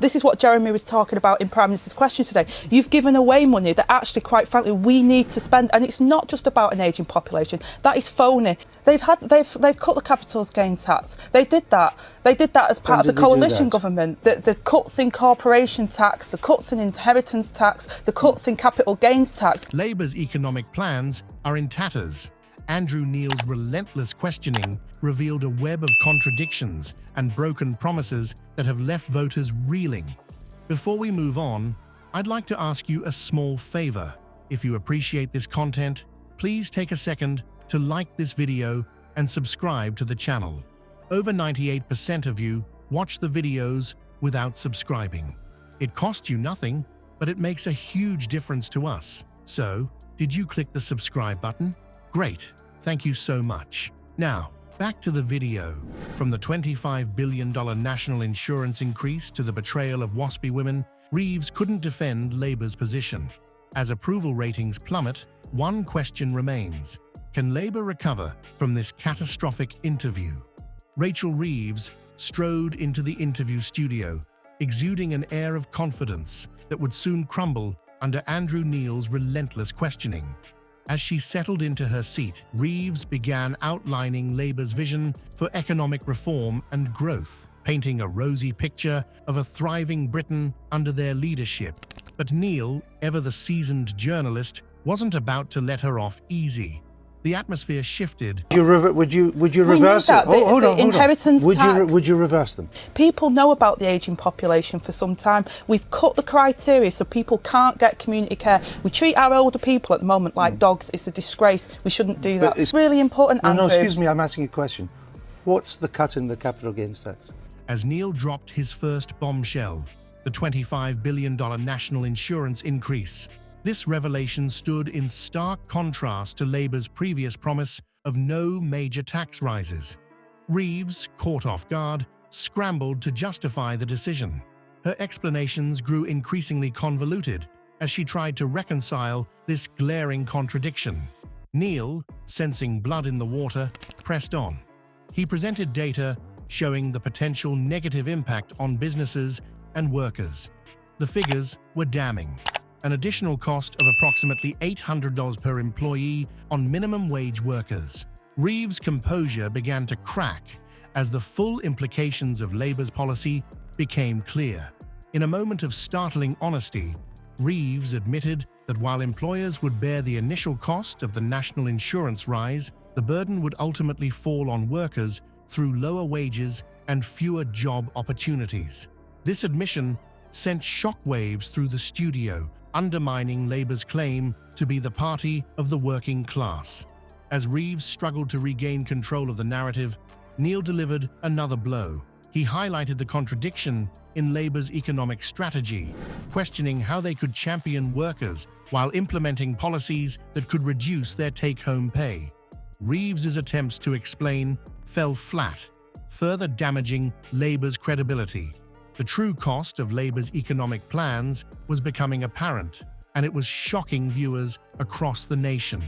This is what Jeremy was talking about in Prime Minister's question today. You've given away money that actually, quite frankly, we need to spend, and it's not just about an ageing population. That is phony. They've cut the capital gains tax. They did that as part of the coalition government. The cuts in corporation tax, the cuts in inheritance tax, the cuts in capital gains tax. Labour's economic plans are in tatters. Andrew Neil's relentless questioning revealed a web of contradictions and broken promises that have left voters reeling. Before we move on, I'd like to ask you a small favour. If you appreciate this content, please take a second to like this video and subscribe to the channel. Over 98% of you watch the videos without subscribing. It costs you nothing, but it makes a huge difference to us. So, did you click the subscribe button? Great, thank you so much. Now, back to the video. From the $25 billion national insurance increase to the betrayal of WASPI women, Reeves couldn't defend Labour's position. As approval ratings plummet, one question remains. Can Labour recover from this catastrophic interview? Rachel Reeves strode into the interview studio, exuding an air of confidence that would soon crumble under Andrew Neil's relentless questioning. As she settled into her seat, Reeves began outlining Labour's vision for economic reform and growth, painting a rosy picture of a thriving Britain under their leadership. But Neil, ever the seasoned journalist, wasn't about to let her off easy. The atmosphere shifted. Would you reverse it? Hold on. Inheritance tax. Would you reverse them? People know about the ageing population for some time. We've cut the criteria so people can't get community care. We treat our older people at the moment like dogs. It's a disgrace. We shouldn't do that. It's really important, Andrew. No, excuse me, I'm asking a question. What's the cut in the capital gains tax? As Neil dropped his first bombshell, the $25 billion national insurance increase, this revelation stood in stark contrast to Labour's previous promise of no major tax rises. Reeves, caught off guard, scrambled to justify the decision. Her explanations grew increasingly convoluted as she tried to reconcile this glaring contradiction. Neil, sensing blood in the water, pressed on. He presented data showing the potential negative impact on businesses and workers. The figures were damning. An additional cost of approximately $800 per employee on minimum wage workers. Reeves' composure began to crack as the full implications of Labour's policy became clear. In a moment of startling honesty, Reeves admitted that while employers would bear the initial cost of the national insurance rise, the burden would ultimately fall on workers through lower wages and fewer job opportunities. This admission sent shockwaves through the studio, undermining Labour's claim to be the party of the working class. As Reeves struggled to regain control of the narrative, Neil delivered another blow. He highlighted the contradiction in Labour's economic strategy, questioning how they could champion workers while implementing policies that could reduce their take-home pay. Reeves's attempts to explain fell flat, further damaging Labour's credibility. The true cost of Labour's economic plans was becoming apparent, and it was shocking viewers across the nation.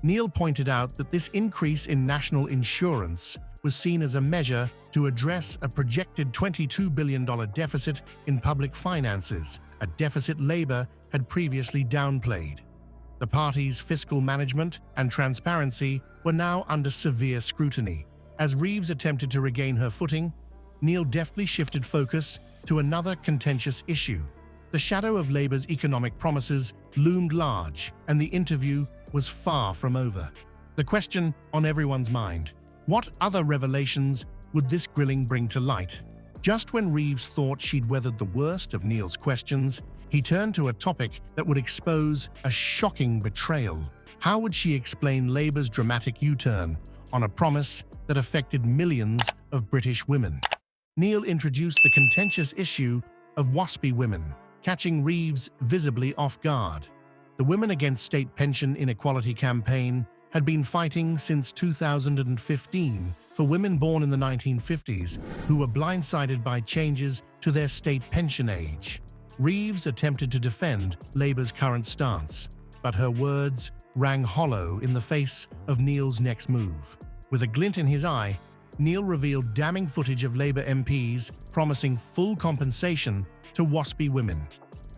Neil pointed out that this increase in national insurance was seen as a measure to address a projected $22 billion deficit in public finances, a deficit Labour had previously downplayed. The party's fiscal management and transparency were now under severe scrutiny. As Reeves attempted to regain her footing, Neil deftly shifted focus to another contentious issue. The shadow of Labour's economic promises loomed large, and the interview was far from over. The question on everyone's mind: what other revelations would this grilling bring to light? Just when Reeves thought she'd weathered the worst of Neil's questions, he turned to a topic that would expose a shocking betrayal. How would she explain Labour's dramatic U-turn on a promise that affected millions of British women? Neil introduced the contentious issue of WASPI women, catching Reeves visibly off guard. The Women Against State Pension Inequality campaign had been fighting since 2015 for women born in the 1950s who were blindsided by changes to their state pension age. Reeves attempted to defend Labour's current stance, but her words rang hollow in the face of Neil's next move. With a glint in his eye, Neil revealed damning footage of Labour MPs promising full compensation to WASPI women.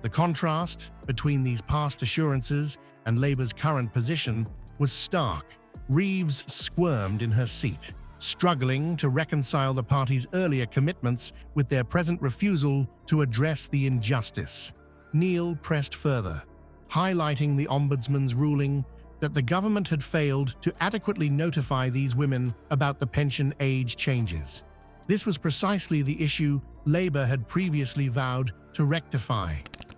The contrast between these past assurances and Labour's current position was stark. Reeves squirmed in her seat, struggling to reconcile the party's earlier commitments with their present refusal to address the injustice. Neil pressed further, highlighting the Ombudsman's ruling that the government had failed to adequately notify these women about the pension age changes. This was precisely the issue Labour had previously vowed to rectify.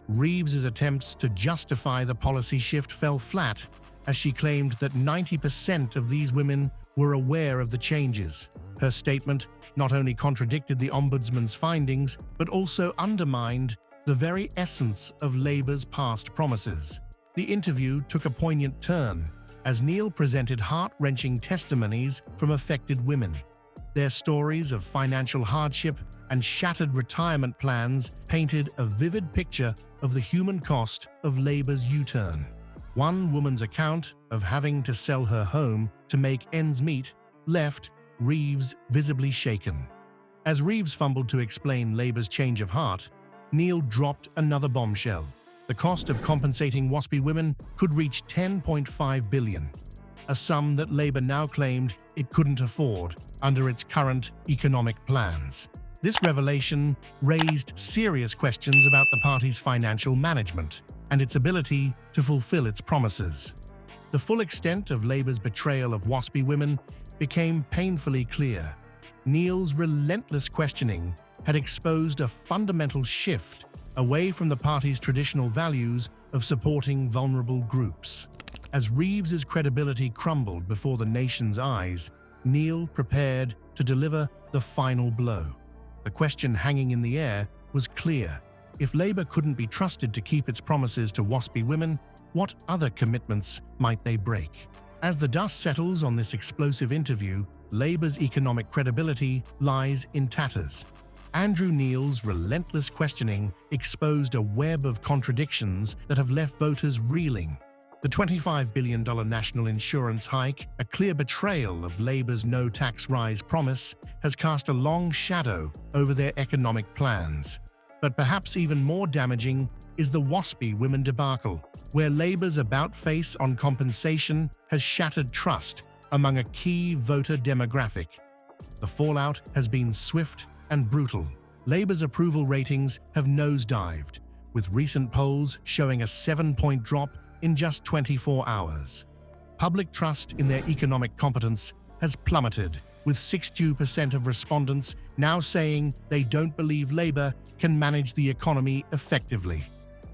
Reeves's attempts to justify the policy shift fell flat, as she claimed that 90% of these women were aware of the changes. Her statement not only contradicted the Ombudsman's findings, but also undermined the very essence of Labour's past promises. The interview took a poignant turn as Neil presented heart-wrenching testimonies from affected women. Their stories of financial hardship and shattered retirement plans painted a vivid picture of the human cost of Labour's U-turn. One woman's account of having to sell her home to make ends meet left Reeves visibly shaken. As Reeves fumbled to explain Labour's change of heart, Neil dropped another bombshell. The cost of compensating WASPI women could reach $10.5 billion, a sum that Labour now claimed it couldn't afford under its current economic plans. This revelation raised serious questions about the party's financial management and its ability to fulfill its promises. The full extent of Labour's betrayal of WASPI women became painfully clear. Neil's relentless questioning had exposed a fundamental shift away from the party's traditional values of supporting vulnerable groups. As Reeves's credibility crumbled before the nation's eyes, Neil prepared to deliver the final blow. The question hanging in the air was clear. If Labour couldn't be trusted to keep its promises to WASPI women, what other commitments might they break? As the dust settles on this explosive interview, Labour's economic credibility lies in tatters. Andrew Neil's relentless questioning exposed a web of contradictions that have left voters reeling. The $25 billion national insurance hike, a clear betrayal of Labour's no-tax rise promise, has cast a long shadow over their economic plans. But perhaps even more damaging is the WASPI women debacle, where Labour's about-face on compensation has shattered trust among a key voter demographic. The fallout has been swift and brutal. Labour's approval ratings have nosedived, with recent polls showing a 7-point drop in just 24 hours. Public trust in their economic competence has plummeted, with 62% of respondents now saying they don't believe Labour can manage the economy effectively.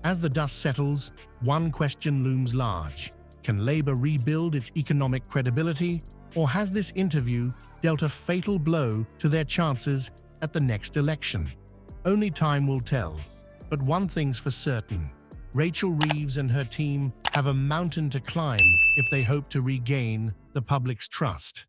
As the dust settles, one question looms large. Can Labour rebuild its economic credibility, or has this interview dealt a fatal blow to their chances at the next election? Only time will tell. But one thing's for certain. Rachel Reeves and her team have a mountain to climb if they hope to regain the public's trust.